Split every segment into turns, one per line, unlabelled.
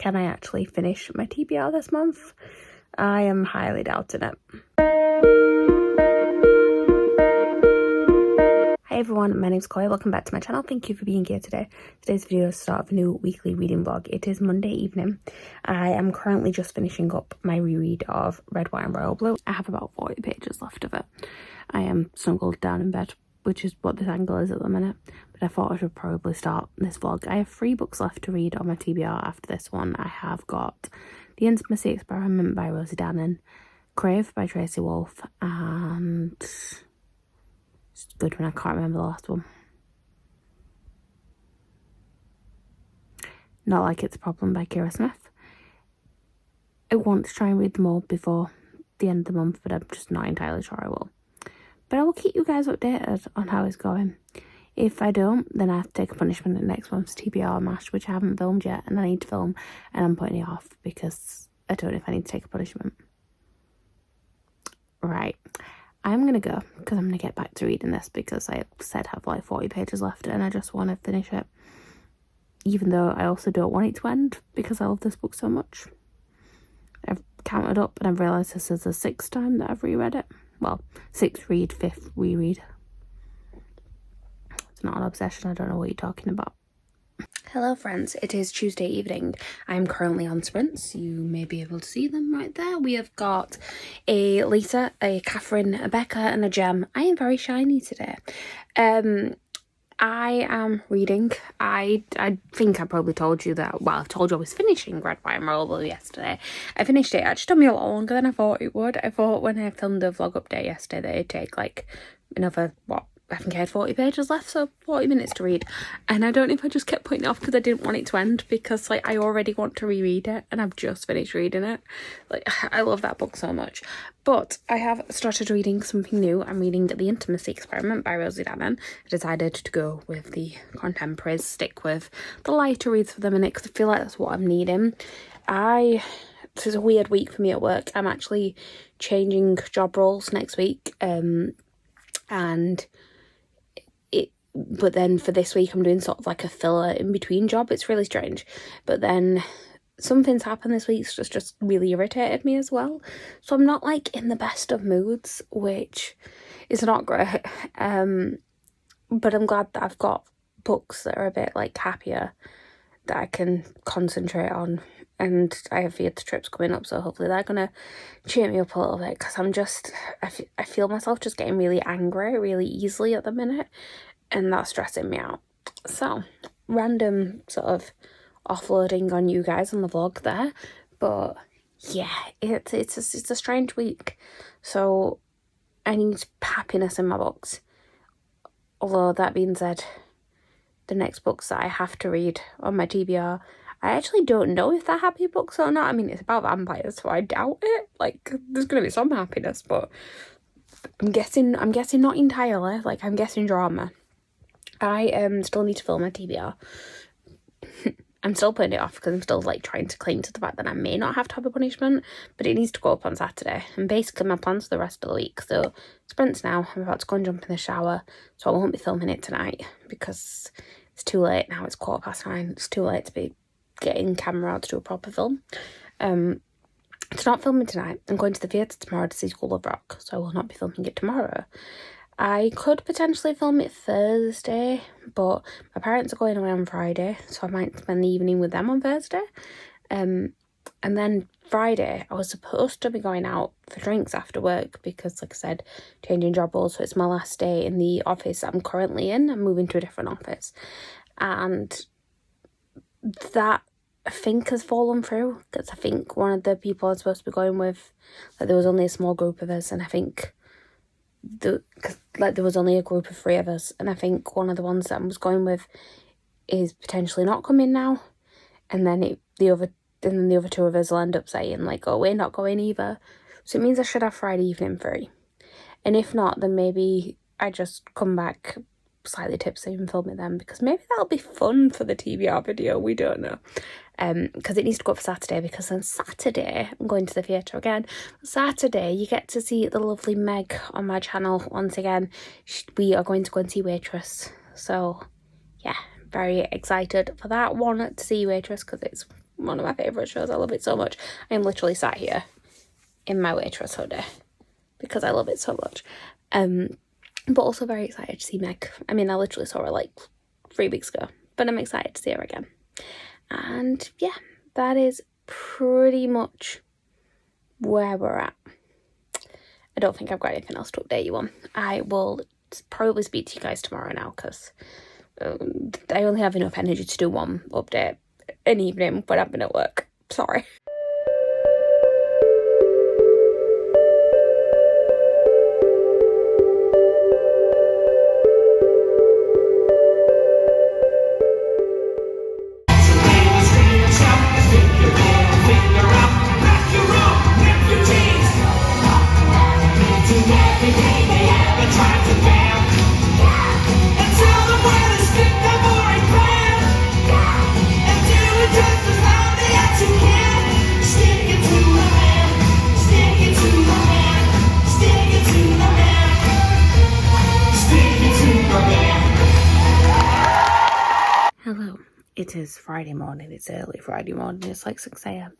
Can I actually finish my TBR this month? I am highly doubting it. Hi everyone, my name's Chloe. Welcome back to my channel. Thank you for being here today. Today's video is the start of a new weekly reading vlog. It is Monday evening. I am currently just finishing up my reread of Red, White and Royal Blue. I have about 40 pages left of it. I am snuggled down in bed, which is what this angle is at the minute, but I thought I should probably start this vlog. I have 3 books left to read on my TBR after this one. I have got The Intimacy Experiment by Rosie Dannon, Crave by Tracy Wolfe, and it's good when I can't remember the last one. Not Like It's a Problem by Kira Smith. I want to try and read them all before the end of the month, but I'm just not entirely sure I will. But I will keep you guys updated on how it's going. If I don't, then I have to take a punishment at next month's TBR MASH, which I haven't filmed yet, and I need to film, and I'm putting it off because I don't know if I need to take a punishment. Right. I'm going to go because I'm going to get back to reading this because I said I have like 40 pages left and I just want to finish it. Even though I also don't want it to end because I love this book so much. I've counted up and I've realised this is the 6th time that I've reread it. Well, 6th read, 5th reread. It's not an obsession, I don't know what you're talking about. Hello friends, it is Tuesday evening. I'm currently on sprints. You may be able to see them right there. We have got a Lisa, a Catherine, a Becca and a Gem. I am very shiny today. I am reading. I think I probably told you that, well, I told you I was finishing Red, White and Royal Blue yesterday. I finished it. It actually took me a lot longer than I thought it would. I thought when I filmed the vlog update yesterday that it'd take like another, what, I think I had 40 pages left, so 40 minutes to read. And I don't know if I just kept putting it off because I didn't want it to end, because like I already want to reread it and I've just finished reading it. Like, I love that book so much. But I have started reading something new. I'm reading The Intimacy Experiment by Rosie Dannon. I decided to go with the contemporaries, stick with the lighter reads for the minute because I feel like that's what I'm needing. This is a weird week for me at work. I'm actually changing job roles next week, but then for this week I'm doing sort of like a filler in between job. It's really strange. But then something's happened this week that's just really irritated me as well. So I'm not like in the best of moods, which is not great. But I'm glad that I've got books that are a bit like happier that I can concentrate on. And I have theatre trips coming up, so hopefully they're going to cheer me up a little bit, because I'm just, I feel myself just getting really angry really easily at the minute. And that's stressing me out. So, random sort of offloading on you guys on the vlog there. But yeah, it's a strange week. So, I need happiness in my books. Although, that being said, the next books that I have to read on my TBR, I actually don't know if they're happy books or not. I mean, it's about vampires, so I doubt it. Like, there's going to be some happiness, but I'm guessing not entirely. Like, I'm guessing drama. I still need to film my TBR. I'm still putting it off because I'm still like trying to cling to the fact that I may not have to have a punishment, but it needs to go up on Saturday. And basically my plans for the rest of the week. So sprints now. I'm about to go and jump in the shower, so I won't be filming it tonight because it's too late now. It's 9:15. It's too late to be getting camera out to do a proper film. It's not filming tonight. I'm going to the theatre tomorrow to see School of Rock, so I will not be filming it tomorrow. I could potentially film it Thursday, but my parents are going away on Friday, so I might spend the evening with them on Thursday. And then Friday, I was supposed to be going out for drinks after work because, like I said, changing job roles, so it's my last day in the office that I'm currently in. I'm moving to a different office. And that, I think, has fallen through, because I think one of the people I was supposed to be going with, like, there was only a small group of us, and I think there was only a group of 3 of us, and I think one of the ones that I was going with is potentially not coming now, and then the other 2 of us will end up saying like, oh, we're not going either. So it means I should have Friday evening free, and if not, then maybe I just come back slightly tipsy and film it then, because maybe that'll be fun for the TBR video. We don't know. Because it needs to go up for Saturday, because on Saturday I'm going to the theatre again. Saturday you get to see the lovely Meg on my channel once again. We are going to go and see Waitress, so yeah, very excited for that one, to see Waitress, because it's one of my favourite shows. I love it so much. I am literally sat here in my waitress hoodie because I love it so much. But also very excited to see Meg. I mean, I literally saw her like 3 weeks ago, but I'm excited to see her again. And yeah, that is pretty much where we're at. I don't think I've got anything else to update you on. I will probably speak to you guys tomorrow now because I only have enough energy to do one update an evening when I've been at work. Sorry. Hello, it is Friday morning. It's early Friday morning. It's like 6 a.m.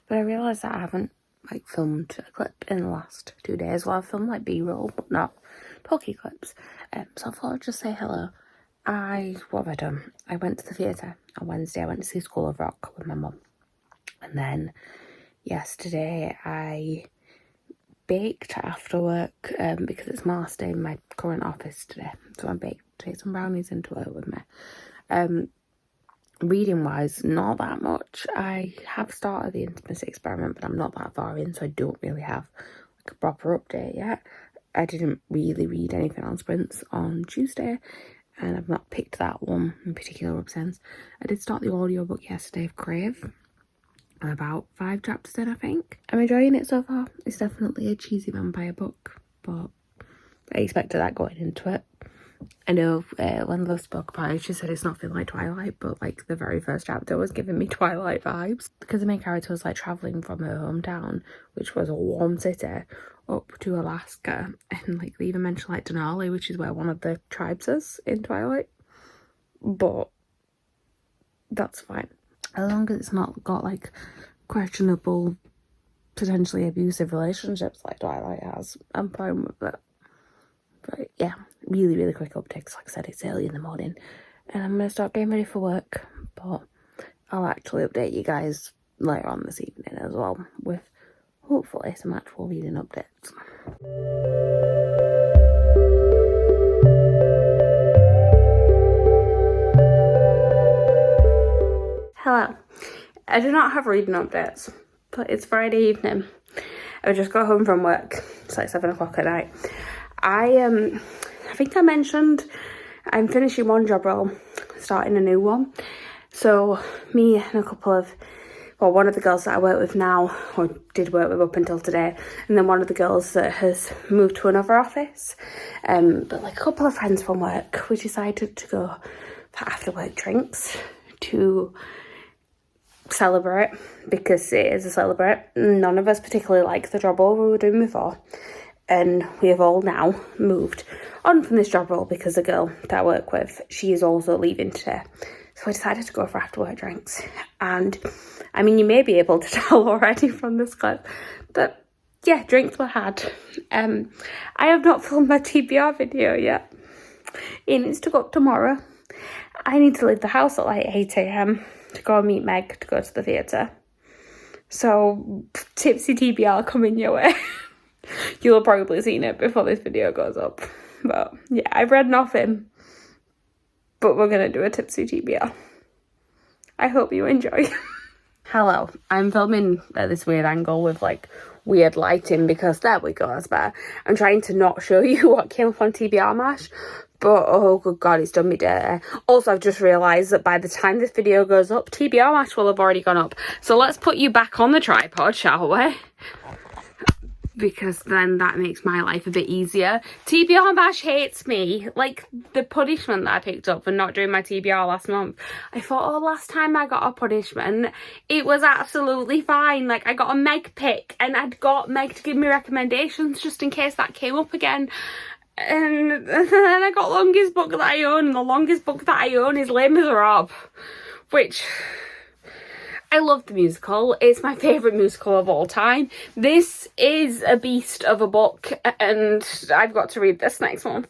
But I realised that I haven't like filmed a clip in the last 2 days. Well, I've filmed like B-roll, but not talkie clips. So I thought I'd just say hello. What have I done? I went to the theatre on Wednesday. I went to see School of Rock with my mum. And then yesterday I baked after work because it's my last day in my current office today. So I baked some brownies into work with me. Reading wise, not that much. I have started the intimacy experiment, but I'm not that far in, so I don't really have like a proper update yet. I didn't really read anything on sprints on Tuesday, and I've not picked that one in particular up since. I did start the audiobook yesterday of Crave. I'm about 5 chapters in, I think. I'm enjoying it so far. It's definitely a cheesy vampire book, but I expected that going into it. I know when Love spoke about it, she said it's not feeling like Twilight, but like the very first chapter was giving me Twilight vibes. Because the main character was like travelling from her hometown, which was a warm city, up to Alaska. And like they even mentioned like Denali, which is where one of the tribes is in Twilight. But that's fine. As long as it's not got like questionable, potentially abusive relationships like Twilight has, I'm fine with it. But yeah, really, really quick updates. Like I said, it's early in the morning and I'm going to start getting ready for work. But I'll actually update you guys later on this evening as well with hopefully some actual reading updates. Hello. I do not have reading updates, but it's Friday evening. I just got home from work. It's like 7 o'clock at night. I think I mentioned I'm finishing one job role, starting a new one. So me and a couple of, well, one of the girls that I work with now, or did work with up until today, and then one of the girls that has moved to another office. But like a couple of friends from work, we decided to go for after work drinks to celebrate, because it is a celebrate. None of us particularly like the job role we were doing before. And we have all now moved on from this job role because the girl that I work with, she is also leaving today. So I decided to go for after work drinks. And I mean, you may be able to tell already from this clip, but yeah, drinks were had. I have not filmed my TBR video yet. It needs to go up tomorrow. I need to leave the house at like 8 a.m. to go and meet Meg to go to the theatre. So tipsy TBR coming your way. You'll have probably seen it before this video goes up. But yeah, I've read nothing. But we're going to do a tipsy TBR. I hope you enjoy. Hello, I'm filming at this weird angle with like weird lighting because there we go, that's better. I'm trying to not show you what came up on TBR Mash. But oh good god, it's done me dirty. Also, I've just realised that by the time this video goes up, TBR Mash will have already gone up. So let's put you back on the tripod, shall we? Because then that makes my life a bit easier. TBR Mash hates me. Like, the punishment that I picked up for not doing my TBR last month. I thought, oh, last time I got a punishment, it was absolutely fine. Like, I got a Meg pick, and I'd got Meg to give me recommendations just in case that came up again. And then I got longest book that I own, and the longest book that I own is Les Miserables. Which, I love the musical. It's my favourite musical of all time. This is a beast of a book, and I've got to read this next month.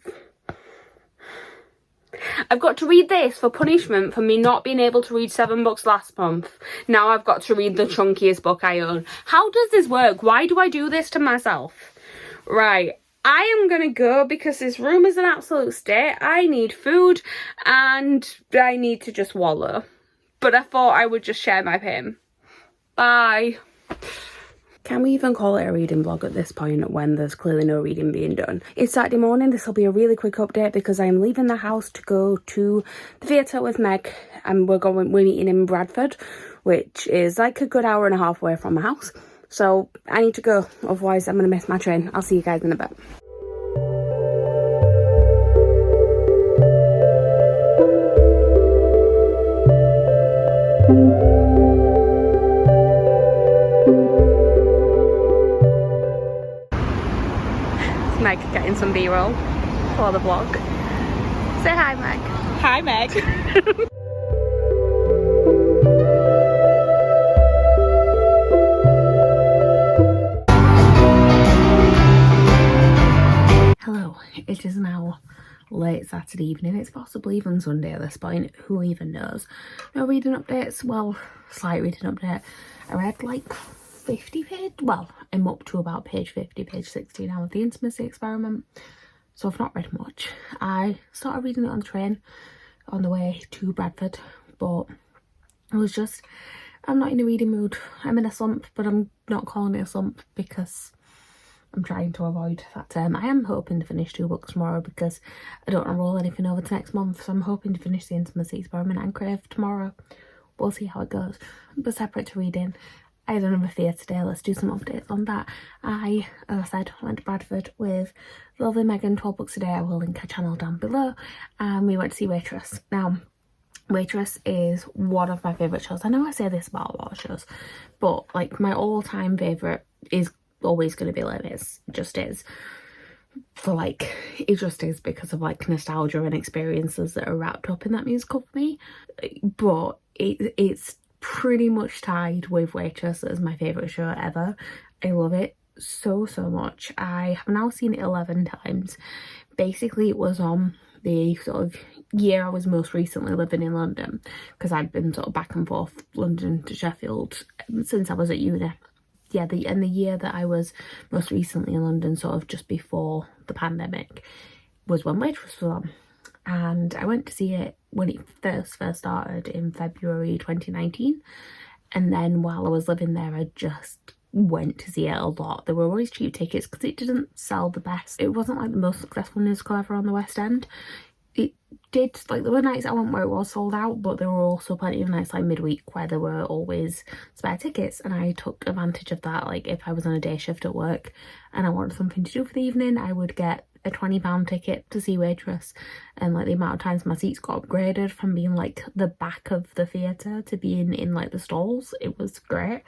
I've got to read this for punishment for me not being able to read 7 books last month. Now I've got to read the chunkiest book I own. How does this work? Why do I do this to myself? Right, I am gonna go because this room is an absolute state. I need food and I need to just wallow. But I thought I would just share my pain. Bye. Can we even call it a reading blog at this point when there's clearly no reading being done? It's Saturday morning. This will be a really quick update because I am leaving the house to go to the theatre with Meg, and we're meeting in Bradford, which is like a good hour and a half away from my house. So I need to go, otherwise I'm going to miss my train. I'll see you guys in a bit. Meg getting some B-roll for the vlog. Say hi, Meg.
Hi, Meg.
Hello, it is now late Saturday evening. It's possibly even Sunday at this point. Who even knows? No reading updates. Well, slight reading update. I read like 50 page. Well, I'm up to about page 50, page 60 now of The Intimacy Experiment. So I've not read much. I started reading it on the train on the way to Bradford, but I was just, I'm not in a reading mood. I'm in a slump, but I'm not calling it a slump because I'm trying to avoid that term. I am hoping to finish 2 books tomorrow because I don't want to roll anything over to next month. So I'm hoping to finish The Intimacy Experiment and Crave tomorrow. We'll see how it goes. But separate to reading, I had another theatre today. Let's do some updates on that. I, as I said, went to Bradford with lovely Megan, 12 books a day. I will link her channel down below. And we went to see Waitress. Now, Waitress is one of my favourite shows. I know I say this about a lot of shows, but like my all-time favourite is always going to be Les Mis. It just is. For like, it just is because of like nostalgia and experiences that are wrapped up in that musical for me. But it's pretty much tied with Waitress as my favourite show ever. I love it so much. I have now seen it 11 times. Basically, it was on the sort of year I was most recently living in London, because I'd been sort of back and forth London to Sheffield since I was at uni. Yeah, the year that I was most recently in London, sort of just before the pandemic, was when Waitress was on. And I went to see it when it first started in February 2019. And then while I was living there, I just went to see it a lot. There were always cheap tickets because it didn't sell the best. It wasn't like the most successful musical ever on the West End. It did, like, there were nights I went where it was sold out, but there were also plenty of nights like midweek where there were always spare tickets, and I took advantage of that. Like, if I was on a day shift at work and I wanted something to do for the evening, I would get a £20 ticket to see Waitress. And like the amount of times my seats got upgraded from being like the back of the theatre to being in like the stalls, it was great.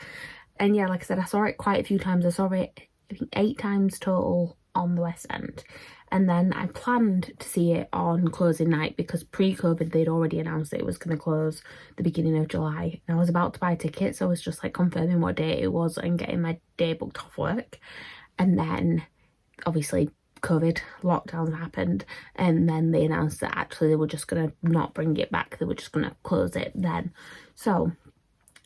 And yeah, like I said, I saw it quite a few times. I saw it, I think, 8 times total on the West End. And then I planned to see it on closing night because pre-COVID they'd already announced that it was going to close the beginning of July. And I was about to buy tickets, so I was just like confirming what day it was and getting my day booked off work. And then obviously COVID lockdowns happened, and then they announced that actually they were just going to not bring it back. They were just going to close it then. So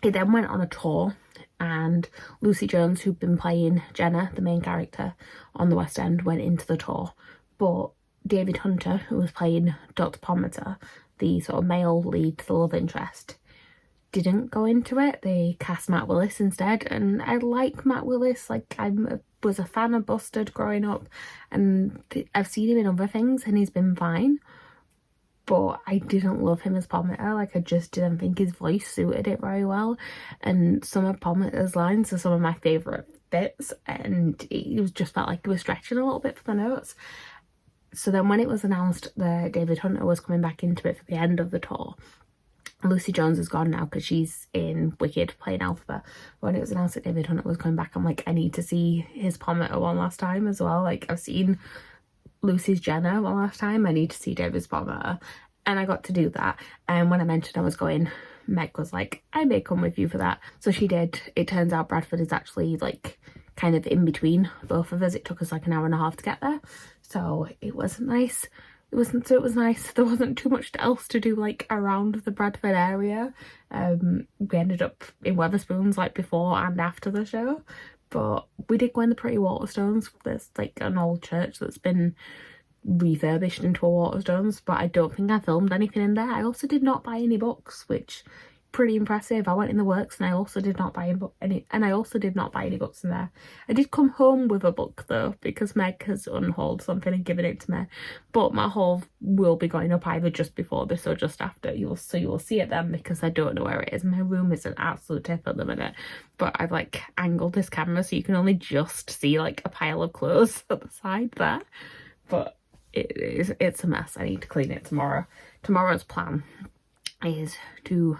it then went on a tour, and Lucy Jones, who'd been playing Jenna, the main character on the West End, went into the tour. But David Hunter, who was playing Dr. Pomatter, the sort of male lead, the love interest, didn't go into it. They cast Matt Willis instead, and I like Matt Willis. Like, I was a fan of Busted growing up, and I've seen him in other things and he's been fine, but I didn't love him as Pomatter. Like, I just didn't think his voice suited it very well, and some of Pomatter's lines are some of my favourite bits, and it was just felt like it was stretching a little bit for the notes. So then when it was announced that David Hunter was coming back into it for the end of the tour, Lucy Jones is gone now because she's in Wicked playing Alpha. When it was announced that David Hunter was coming back, I'm like, I need to see his Pomatter one last time as well. Like, I've seen Lucy's Jenna one last time, I need to see David's Pomatter. And I got to do that. And when I mentioned I was going Meg was like, I may come with you for that. So she did. It turns out Bradford is actually like kind of in between both of us. It took us like an hour and a half to get there. So it was nice. It was nice. There wasn't too much else to do like around the Bradford area. We ended up in Wetherspoons like before and after the show. But we did go in the Pretty Waterstones. There's like an old church that's been refurbished into a Waterstones, but I don't think I filmed anything in there. I also did not buy any books, which pretty impressive. I went in the works and I also did not buy any books in there. I did come home with a book though, because Meg has unhauled something and given it to me, but my haul will be going up either just before this or just after. You will see it then, because I don't know where it is. My room is an absolute tip at the minute, but I've like angled this camera so you can only just see like a pile of clothes at the side there, but it's a mess. I need to clean it tomorrow. Tomorrow's plan is to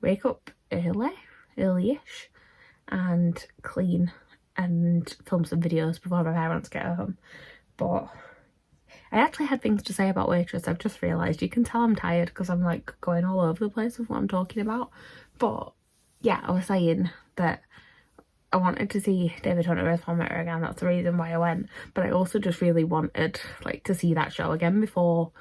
wake up early-ish, and clean and film some videos before my parents get home. But I actually had things to say about Waitress. I've just realised. You can tell I'm tired because I'm like going all over the place with what I'm talking about. But yeah, I was saying that I wanted to see David Hunter Reformator again. That's the reason why I went. But I also just really wanted like to see that show again before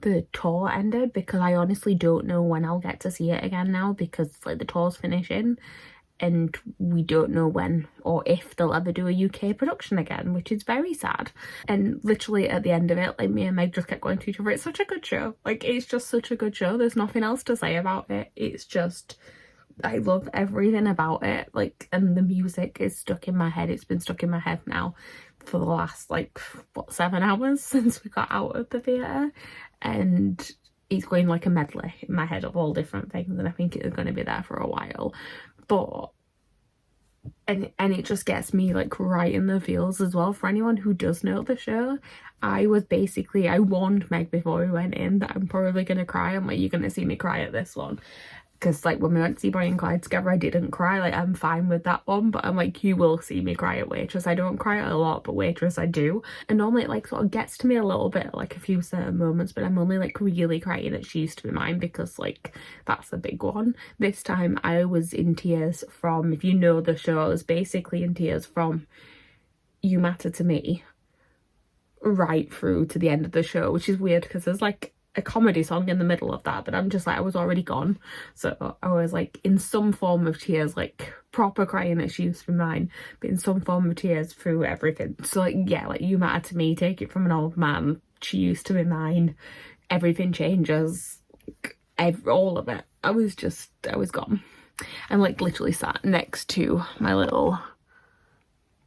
the tour ended, because I honestly don't know when I'll get to see it again now, because like the tour's finishing and we don't know when or if they'll ever do a UK production again, which is very sad. And literally at the end of it, like me and Meg just kept going to each other, it's such a good show. Like it's just such a good show. There's nothing else to say about it. It's just, I love everything about it. Like, and the music is stuck in my head. It's been stuck in my head now for the last like what, 7 hours since we got out of the theatre, and it's going like a medley in my head of all different things, and I think it's going to be there for a while. But and it just gets me like right in the feels as well. For anyone who does know the show, I warned Meg before we went in that I'm probably gonna cry. I'm like, you're gonna see me cry at this one. Because like when we went to see Bonnie and Clyde together, I didn't cry. Like I'm fine with that one, but I'm like, you will see me cry at Waitress. I don't cry a lot, but Waitress I do. And normally it like sort of gets to me a little bit, like a few certain moments, but I'm only like really crying at She Used to Be Mine, because like that's a big one. This time I was in tears from, if you know the show, I was basically in tears from You Matter to Me right through to the end of the show, which is weird because there's like a comedy song in the middle of that, but I'm just like, I was already gone, so I was like in some form of tears, like proper crying as She Used to Be Mine, but in some form of tears through everything. So like, yeah, like You Matter to Me, Take It From an Old Man, She Used to Be Mine, Everything Changes, all of it. I was gone. I'm like literally sat next to my little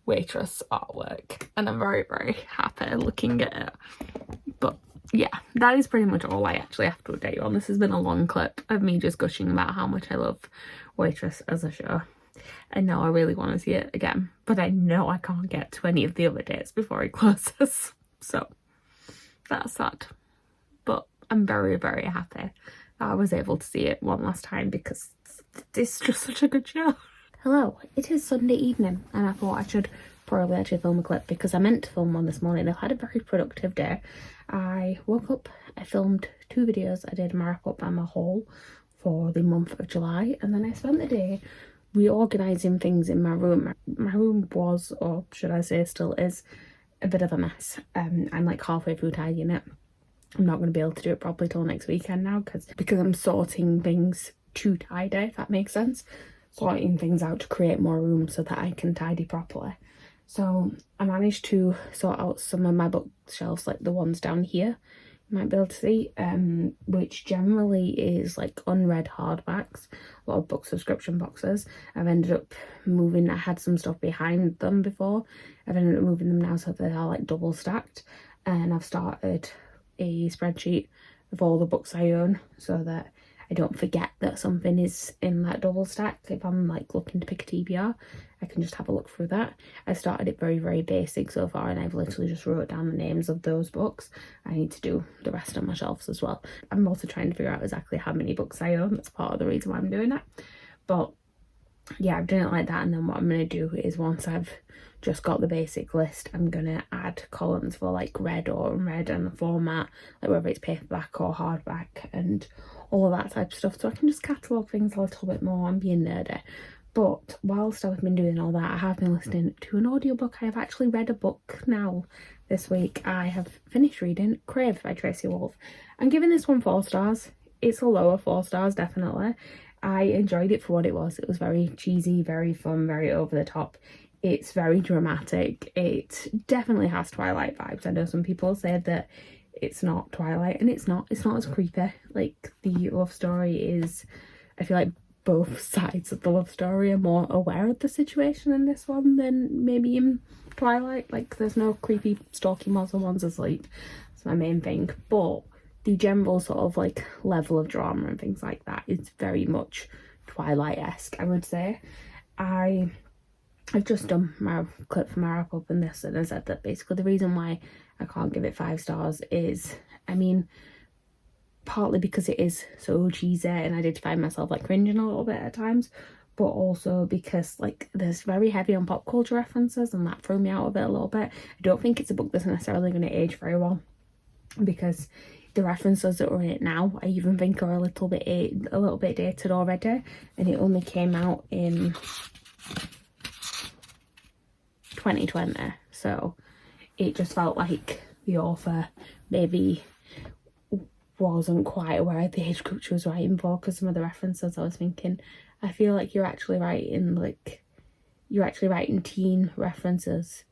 Waitress artwork, and I'm very, very happy looking at it. But yeah, that is pretty much all I actually have to update you on. This has been a long clip of me just gushing about how much I love Waitress as a show. And now I really want to see it again, but I know I can't get to any of the other dates before it closes. So that's sad. But I'm very, very happy that I was able to see it one last time, because it's just such a good show. Hello, it is Sunday evening, and I thought I should probably actually film a clip, because I meant to film one this morning. I've had a very productive day. I woke up, I filmed 2 videos, I did my wrap up and my haul for the month of July, and then I spent the day reorganising things in my room. My room was, or should I say still is, a bit of a mess. I'm like halfway through tidying it. I'm not going to be able to do it properly till next weekend now, because I'm sorting things to tidy, if that makes sense. Sorting things out to create more room so that I can tidy properly. So I managed to sort out some of my bookshelves, like the ones down here, you might be able to see, which generally is like unread hardbacks, a lot of book subscription boxes. I've ended up moving, I had some stuff behind them before, I've ended up moving them now so they are like double stacked, and I've started a spreadsheet of all the books I own so that I don't forget that something is in that double stack. If I'm like looking to pick a TBR, I can just have a look through that. I started it very, very basic so far, and I've literally just wrote down the names of those books. I need to do the rest on my shelves as well. I'm also trying to figure out exactly how many books I own. That's part of the reason why I'm doing that. But yeah, I've done it like that, and then what I'm going to do is, once I've just got the basic list, I'm going to add columns for like read or unread and the format, like whether it's paperback or hardback, and all of that type of stuff, so I can just catalogue things a little bit more and being nerdy. But whilst I've been doing all that, I have been listening to an audiobook. I have actually read a book now this week. I have finished reading Crave by Tracy Wolff. I'm giving this one 4 stars. It's a lower 4 stars, definitely. I enjoyed it for what it was. It was very cheesy, very fun, very over the top. It's very dramatic. It definitely has Twilight vibes. I know some people said that it's not Twilight, and it's not as creepy. Like, the love story is, I feel like both sides of the love story are more aware of the situation in this one than maybe in Twilight. Like, there's no creepy stalking while someone's asleep. That's my main thing. But the general sort of like level of drama and things like that is very much Twilight-esque, I would say. I've just done my clip for my wrap up in this, and I said that basically the reason why I can't give it 5 stars is, I mean, partly because it is so cheesy and I did find myself like cringing a little bit at times, but also because like there's very heavy on pop culture references and that threw me out of it a little bit. I don't think it's a book that's necessarily going to age very well, because the references that are in it now I even think are a little bit dated already, and it only came out in 2020, so it just felt like the author maybe wasn't quite aware of the age group she was writing for, because some of the references I was thinking, I feel like you're actually writing teen references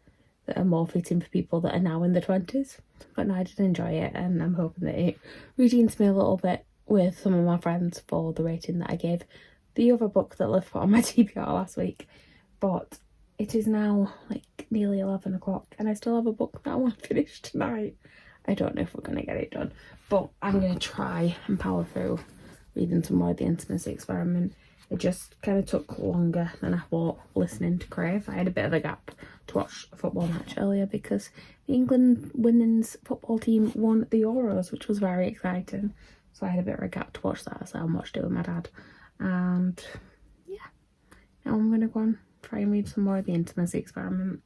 that are more fitting for people that are now in the 20s. But no, I did enjoy it, and I'm hoping that it redeems me a little bit with some of my friends for the rating that I gave the other book that Liv put on my TBR last week. But it is now like nearly 11 o'clock and I still have a book that I want to finish tonight. I don't know if we're going to get it done, but I'm going to try and power through reading some more of The Intimacy Experiment. It just kind of took longer than I thought listening to Crave. I had a bit of a gap to watch a football match earlier because the England women's football team won the Euros, which was very exciting. So I had a bit of a gap to watch that, so I watched it with my dad. And yeah, now I'm going to go and try and read some more of The Intimacy Experiment.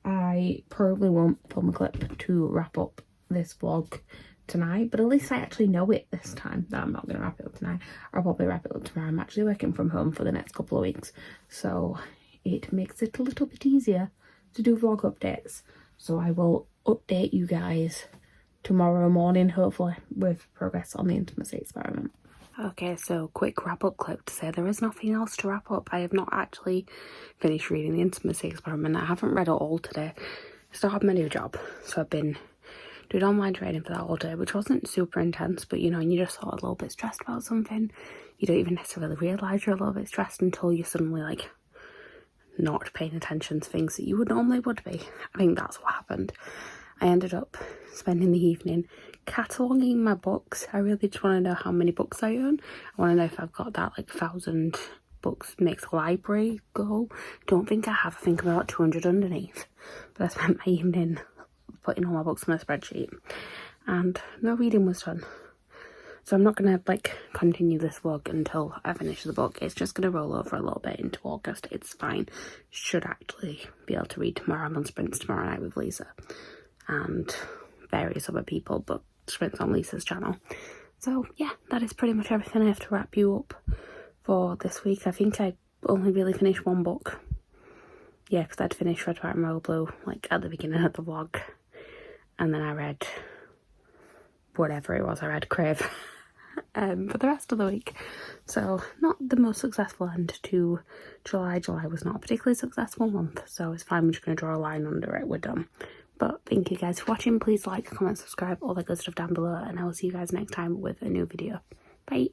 I probably won't film a clip to wrap up this vlog tonight, but at least I actually know it this time that I'm not going to wrap it up tonight. I'll probably wrap it up tomorrow. I'm actually working from home for the next couple of weeks, so it makes it a little bit easier to do vlog updates. So I will update you guys tomorrow morning, hopefully, with progress on The Intimacy Experiment. Okay, so quick wrap-up clip to say there is nothing else to wrap up. I have not actually finished reading The Intimacy Experiment. I haven't read it all today. I still have my new job, so I've been doing online training for that all day, which wasn't super intense, but you know, and you're just sort of a little bit stressed about something. You don't even necessarily realise you're a little bit stressed until you're suddenly like not paying attention to things that you would normally would be. I think that's what happened. I ended up spending the evening cataloguing my books. I really just want to know how many books I own. I want to know if I've got that like 1,000 books makes a library goal. Don't think I have. I think I'm about 200 underneath. But I spent my evening putting all my books on a spreadsheet, and no reading was done. So I'm not going to like continue this vlog until I finish the book. It's just going to roll over a little bit into August. It's fine. Should actually be able to read tomorrow. I'm on sprints tomorrow night with Lisa and various other people, but sprints on Lisa's channel. So yeah, that is pretty much everything. I have to wrap you up for this week. I think I only really finished one book. Yeah, because I'd finished Red, White and Royal Blue like at the beginning of the vlog, and then I read whatever it was. I read Crave for the rest of the week. So not the most successful end to July. July was not a particularly successful month, so it's fine. I'm just going to draw a line under it. We're done. But thank you guys for watching. Please like, comment, subscribe, all that good stuff down below, and I will see you guys next time with a new video. Bye.